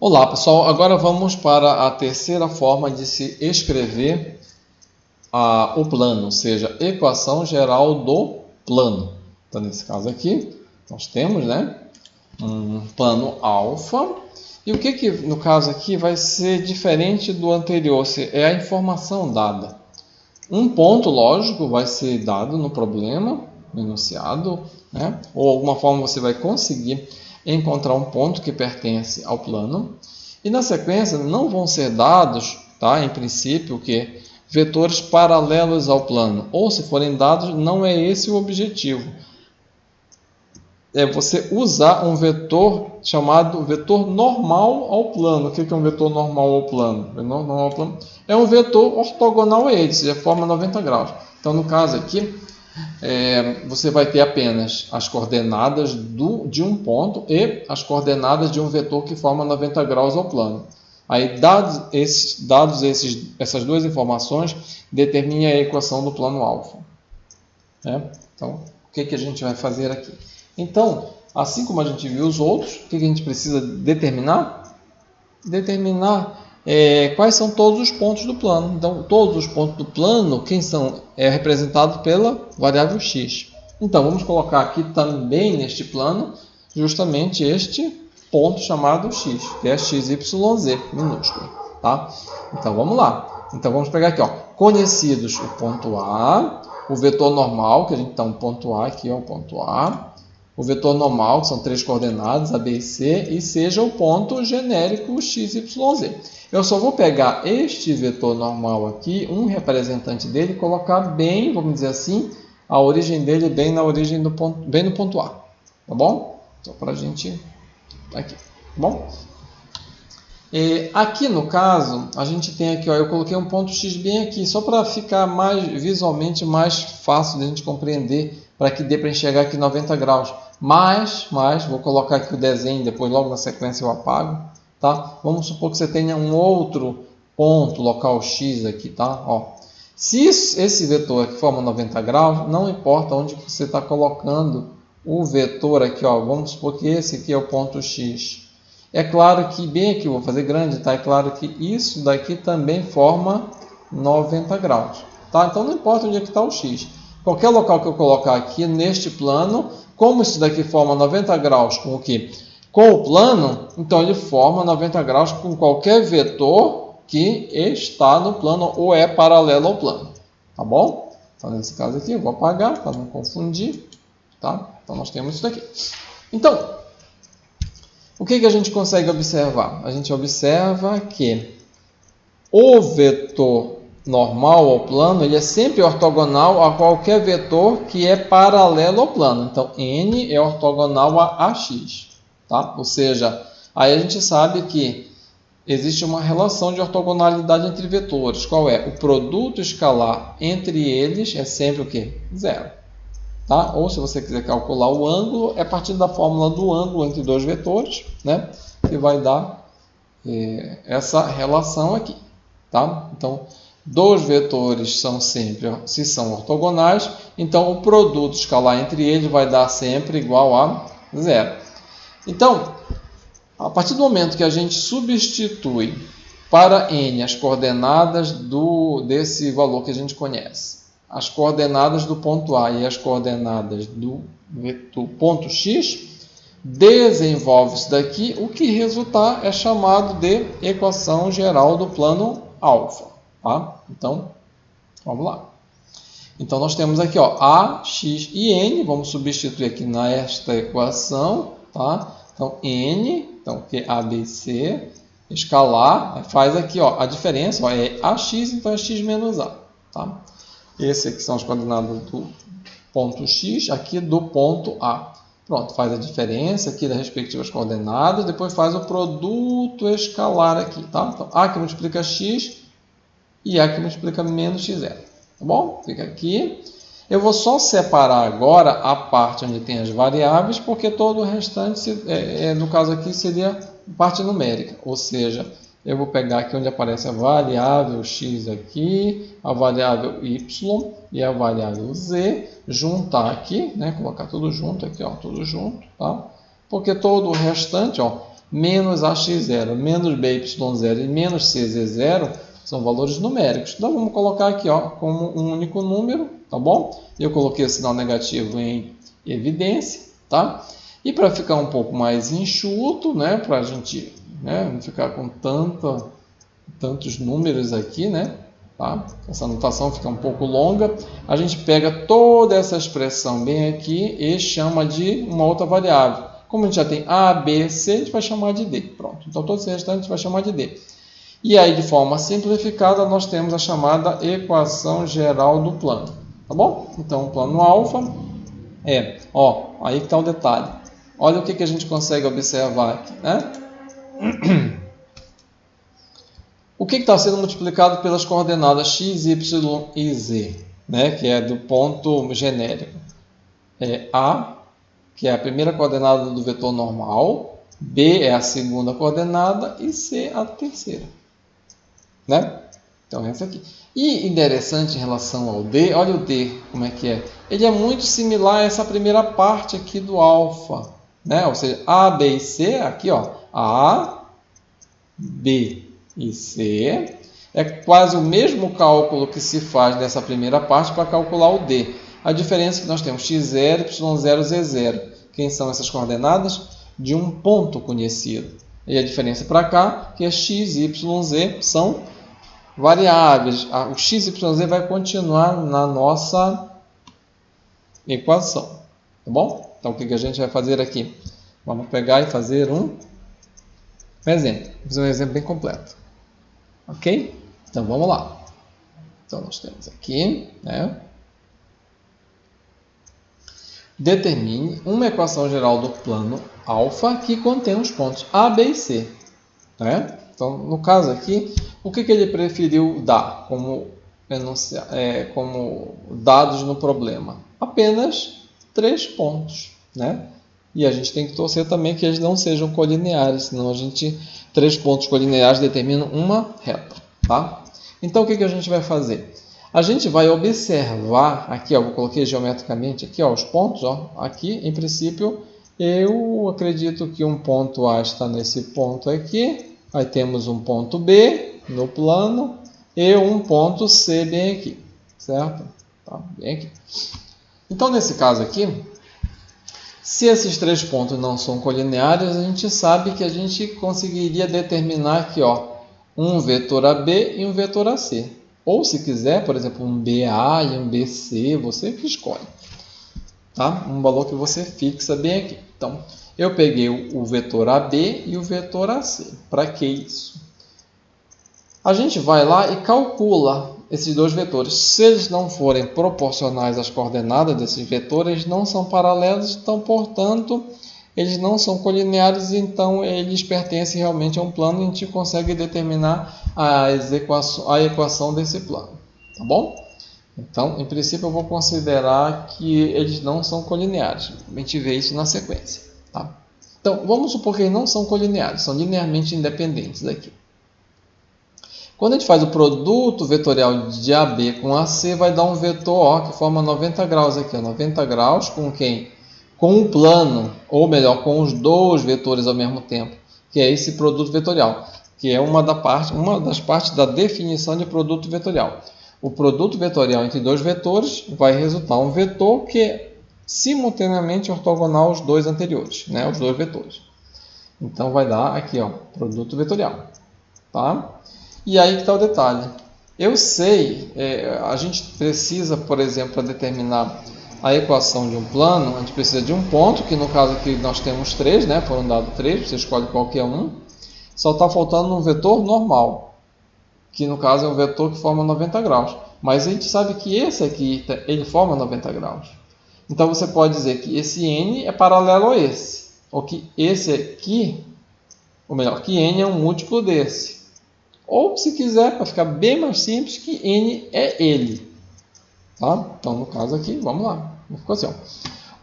Olá pessoal, agora vamos para a terceira forma de se escrever o plano, ou seja, equação geral do plano. Então nesse caso aqui, nós temos um plano alfa, e o que no caso aqui vai ser diferente do anterior, é a informação dada. Um ponto lógico vai ser dado no problema, no enunciado, ou alguma forma você vai conseguir encontrar um ponto que pertence ao plano. E na sequência não vão ser dados, em princípio, vetores paralelos ao plano. Ou se forem dados, não é esse o objetivo. É você usar um vetor chamado vetor normal ao plano. O que é um vetor normal ao plano? É um vetor ortogonal a ele, ou seja, forma 90 graus. Então, no caso aqui, você vai ter apenas as coordenadas de um ponto e as coordenadas de um vetor que forma 90 graus ao plano. Aí, dados essas duas informações, determine a equação do plano alfa. Então, o que a gente vai fazer aqui? Então, assim como a gente viu os outros, o que a gente precisa determinar? Determinar quais são todos os pontos do plano. Então, todos os pontos do plano, quem são? É representado pela variável x. Então, vamos colocar aqui também neste plano justamente este ponto chamado x, que é xyz minúsculo. Tá? Então, vamos lá. Então, vamos pegar aqui, conhecidos o ponto A, o vetor normal, que a gente está um ponto A aqui, o ponto A, o vetor normal, que são 3 coordenadas, A, B e C, e seja o ponto genérico x, y, z. Eu só vou pegar este vetor normal aqui, um representante dele, e colocar bem, vamos dizer assim, a origem dele bem na origem do ponto, bem no ponto A. Tá bom? Só para a gente... aqui. Tá bom? Aqui no caso, a gente tem aqui, eu coloquei um ponto x bem aqui, só para ficar visualmente mais fácil de a gente compreender, para que dê para enxergar aqui 90 graus. Mas, vou colocar aqui o desenho, depois logo na sequência eu apago. Tá? Vamos supor que você tenha um outro ponto, local x aqui. Tá? Se esse vetor aqui forma 90 graus, não importa onde você está colocando o vetor aqui. Vamos supor que esse aqui é o ponto x. É claro que, bem aqui, eu vou fazer grande, tá? É claro que isso daqui também forma 90 graus. Tá? Então não importa onde é que está o x. Qualquer local que eu colocar aqui neste plano, como isso daqui forma 90 graus com o quê? Com o plano, então ele forma 90 graus com qualquer vetor que está no plano ou é paralelo ao plano. Tá bom? Então nesse caso aqui eu vou apagar para não confundir. Tá? Então nós temos isso daqui. Então, o que a gente consegue observar? A gente observa que o vetor normal ao plano, ele é sempre ortogonal a qualquer vetor que é paralelo ao plano. Então, n é ortogonal a ax. Tá? Ou seja, aí a gente sabe que existe uma relação de ortogonalidade entre vetores. Qual é? O produto escalar entre eles é sempre o quê? Zero. Tá? Ou se você quiser calcular o ângulo, é a partir da fórmula do ângulo entre dois vetores, que vai dar essa relação aqui. Tá? Então, dois vetores são sempre, se são ortogonais, então o produto escalar entre eles vai dar sempre igual a zero. Então, a partir do momento que a gente substitui para n as coordenadas desse valor que a gente conhece, as coordenadas do ponto A e as coordenadas do ponto x, desenvolve isso daqui, o que resultar é chamado de equação geral do plano alfa. Tá? Então, vamos lá. Então, nós temos aqui A, x e n. Vamos substituir aqui nesta equação. Tá? Então, n, que é A, B, C, escalar, faz aqui a diferença, é ax, então é x menos A. Tá? Esse aqui são as coordenadas do ponto x, aqui do ponto A. Pronto, faz a diferença aqui das respectivas coordenadas, depois faz o produto escalar aqui. Tá? Então, A que multiplica x e A que multiplica menos x0. Tá bom? Fica aqui. Eu vou só separar agora a parte onde tem as variáveis, porque todo o restante, no caso aqui, seria parte numérica. Ou seja, eu vou pegar aqui onde aparece a variável x aqui, a variável y e a variável z, juntar aqui, colocar tudo junto aqui, tudo junto, tá? Porque todo o restante, menos AX0, menos BY0 e menos CZ0 são valores numéricos. Então, vamos colocar aqui ó, como um único número, tá bom? Eu coloquei o sinal negativo em evidência, tá? E para ficar um pouco mais enxuto, né, para a gente não ficar com tantos números aqui, né? Tá? Essa anotação fica um pouco longa. A gente pega toda essa expressão bem aqui e chama de uma outra variável. Como a gente já tem A, B, C, a gente vai chamar de D. Pronto. Então, todo esse restante a gente vai chamar de D. E aí, de forma simplificada, nós temos a chamada equação geral do plano. Tá bom? Então, o plano alfa aí que está o detalhe. Olha o que a gente consegue observar aqui, né? O que está sendo multiplicado pelas coordenadas x, y e z, né? Que é do ponto genérico? É A, que é a primeira coordenada do vetor normal, B é a segunda coordenada e C a terceira. Né? Então, essa aqui. E interessante em relação ao D, olha o D, como é que é. Ele é muito similar a essa primeira parte aqui do alfa. Né? Ou seja, A, B e C, aqui ó, A, B e C, é quase o mesmo cálculo que se faz nessa primeira parte para calcular o D. A diferença é que nós temos x0, y0, z0. Quem são essas coordenadas? De um ponto conhecido. E a diferença para cá, que é x, y, z, são variáveis. O x, y, z vai continuar na nossa equação. Tá bom? Então, o que a gente vai fazer aqui? Vamos pegar e fazer um exemplo. Vou fazer um exemplo bem completo. Ok? Então, vamos lá. Então, nós temos aqui, né? Determine uma equação geral do plano alfa que contém os pontos A, B e C. Né? Então, no caso aqui, o que ele preferiu dar como dados no problema? Apenas 3 pontos. Né? E a gente tem que torcer também que eles não sejam colineares, senão 3 pontos colineares determinam uma reta. Tá? Então, o que a gente vai fazer? A gente vai observar, aqui eu coloquei geometricamente aqui os pontos, aqui em princípio eu acredito que um ponto A está nesse ponto aqui, aí temos um ponto B no plano e um ponto C bem aqui, certo? Tá, bem aqui. Então nesse caso aqui, se esses 3 pontos não são colineares, a gente sabe que a gente conseguiria determinar aqui um vetor AB e um vetor AC. Ou se quiser, por exemplo, um BA e um BC, você que escolhe. Tá? Um valor que você fixa bem aqui. Então, eu peguei o vetor AB e o vetor AC. Para que isso? A gente vai lá e calcula esses dois vetores. Se eles não forem proporcionais às coordenadas desses vetores, eles não são paralelos, então, portanto, eles não são colineares, então eles pertencem realmente a um plano e a gente consegue determinar a equação desse plano. Tá bom? Então, em princípio, eu vou considerar que eles não são colineares. A gente vê isso na sequência. Tá? Então, vamos supor que eles não são colineares, são linearmente independentes aqui. Quando a gente faz o produto vetorial de AB com AC, vai dar um vetor que forma 90 graus aqui. 90 graus com quem? Com o plano, ou melhor, com os dois vetores ao mesmo tempo, que é esse produto vetorial, que é uma das partes da definição de produto vetorial. O produto vetorial entre dois vetores vai resultar um vetor que é simultaneamente ortogonal aos dois anteriores, né? Os dois vetores. Então vai dar aqui, produto vetorial. Tá? E aí que está o detalhe. Eu sei, a gente precisa, por exemplo, para determinar a equação de um plano, a gente precisa de um ponto, que no caso aqui nós temos 3, né? Foram dados 3, você escolhe qualquer um. Só está faltando um vetor normal, que no caso é um vetor que forma 90 graus. Mas a gente sabe que esse aqui, ele forma 90 graus. Então você pode dizer que esse N é paralelo a esse. Ou que esse aqui, ou melhor, que N é um múltiplo desse. Ou se quiser, para ficar bem mais simples, que N é ele. Tá? Então no caso aqui, vamos lá. Ficou assim,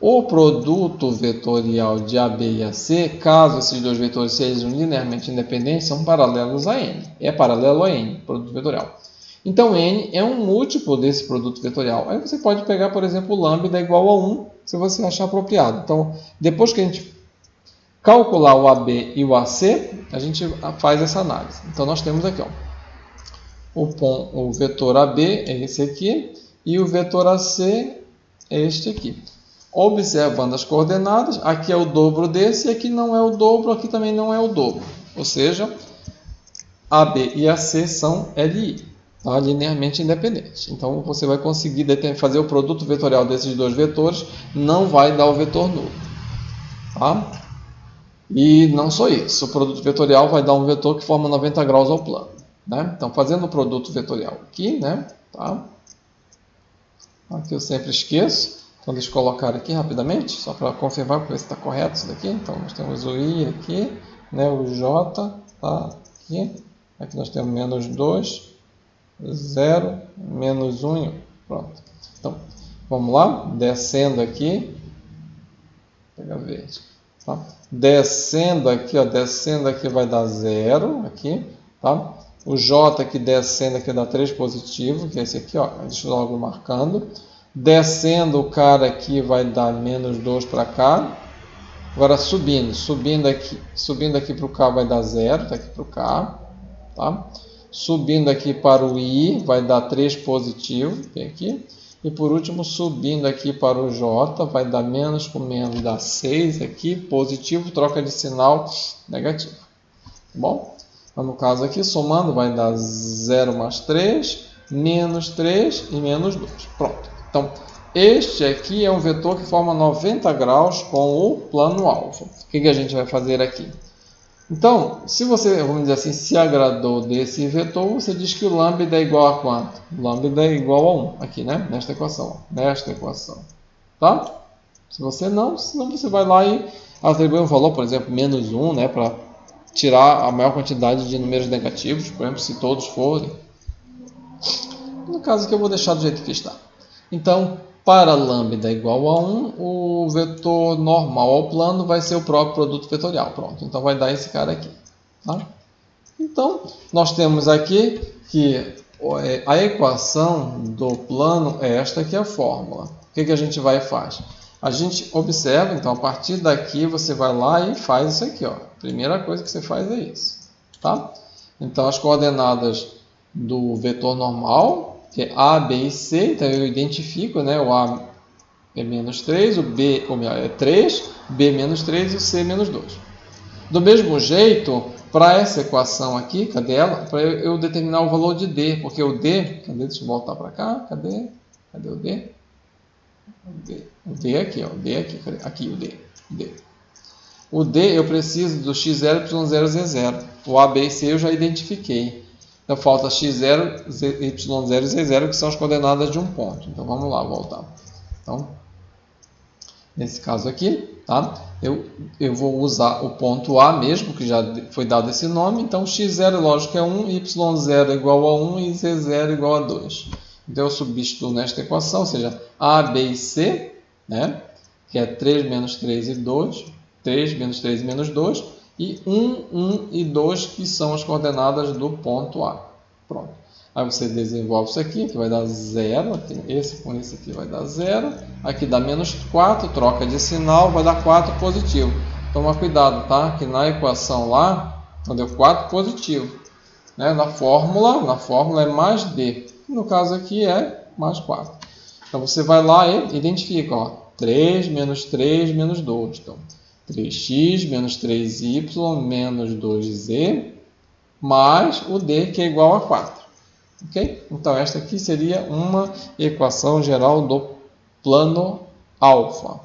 O produto vetorial de AB e AC, caso esses dois vetores sejam linearmente independentes, são paralelos a N. É paralelo a N, produto vetorial. Então, N é um múltiplo desse produto vetorial. Aí você pode pegar, por exemplo, lambda igual a 1, se você achar apropriado. Então, depois que a gente calcular o AB e o AC, a gente faz essa análise. Então, nós temos aqui, ó, o vetor AB é esse aqui, e o vetor AC é este aqui. Observando as coordenadas, aqui é o dobro desse, e aqui não é o dobro, aqui também não é o dobro. Ou seja, AB e AC são LI, tá? Linearmente independentes. Então, você vai conseguir fazer o produto vetorial desses dois vetores, não vai dar o vetor nulo. Tá? E não só isso, o produto vetorial vai dar um vetor que forma 90 graus ao plano. Né? Então, fazendo o produto vetorial aqui, né? Tá? Aqui eu sempre esqueço. Então, deixa eu colocar aqui rapidamente, só para confirmar para ver se está correto isso daqui. Então, nós temos o I aqui, né? O J tá aqui. Aqui nós temos menos 2, 0, menos 1 e 1. Pronto. Então, vamos lá. Descendo aqui. Vou pegar verde. Tá? Descendo aqui vai dar 0. Aqui, tá? O J aqui descendo aqui dá 3 positivo, que é esse aqui, ó. Deixa eu logo marcando. Descendo o cara aqui vai dar menos 2 para cá. Agora subindo aqui para o K vai dar 0, tá aqui para o K. Tá? Subindo aqui para o I vai dar 3 positivo, tem aqui. E por último, subindo aqui para o J, vai dar menos com menos, dá 6 aqui, positivo, troca de sinal, negativo. Bom, então, no caso aqui, somando, vai dar 0 mais 3, menos 3 e menos 2. Pronto. Então, este aqui é um vetor que forma 90 graus com o plano alfa. O que a gente vai fazer aqui? Então, se você, vamos dizer assim, se agradou desse vetor, você diz que o lambda é igual a quanto? Lambda é igual a 1, aqui, né? Nesta equação. Tá? Se você não, senão você vai lá e atribui um valor, por exemplo, menos 1, né? Para tirar a maior quantidade de números negativos, por exemplo, se todos forem. No caso aqui eu vou deixar do jeito que está. Então, para lambda igual a 1, o vetor normal ao plano vai ser o próprio produto vetorial. Pronto, então vai dar esse cara aqui. Tá? Então, nós temos aqui que a equação do plano é esta aqui, a fórmula. O que a gente vai e faz? A gente observa, então, a partir daqui você vai lá e faz isso aqui. Ó. A primeira coisa que você faz é isso. Tá? Então, as coordenadas do vetor normal, que é A, B e C, então eu identifico, né, o A é menos 3, o B é 3, B menos 3 e o C menos 2. Do mesmo jeito, para essa equação aqui, cadê ela? Para eu determinar o valor de D, porque o D, cadê? Deixa eu voltar para cá, cadê o D? O D aqui, ó, o D aqui, cadê? Aqui o D. O D eu preciso do x0, y0, z0. O A, B e C eu já identifiquei. Então, falta x0, y0 e z0, que são as coordenadas de um ponto. Então, vamos lá, voltar. Então, nesse caso aqui, tá? Eu vou usar o ponto A mesmo, que já foi dado esse nome. Então, x0, lógico, é 1, y0 é igual a 1 e z0 é igual a 2. Então, eu substituo nesta equação, ou seja, A, B e C, né? Que é 3 menos 3 e 2. 3 menos 3 e menos 2. E 1, 1 e 2, que são as coordenadas do ponto A. Pronto. Aí você desenvolve isso aqui, que vai dar 0. Esse com esse aqui vai dar 0. Aqui dá menos 4, troca de sinal, vai dar 4 positivo. Toma cuidado, tá? Que na equação lá, deu 4 positivo. Né? Na fórmula é mais D. No caso aqui é mais 4. Então você vai lá e identifica, ó, 3 menos 3 menos 2. Então, 3x menos 3y menos 2z mais o d, que é igual a 4. Ok? Então, esta aqui seria uma equação geral do plano alfa.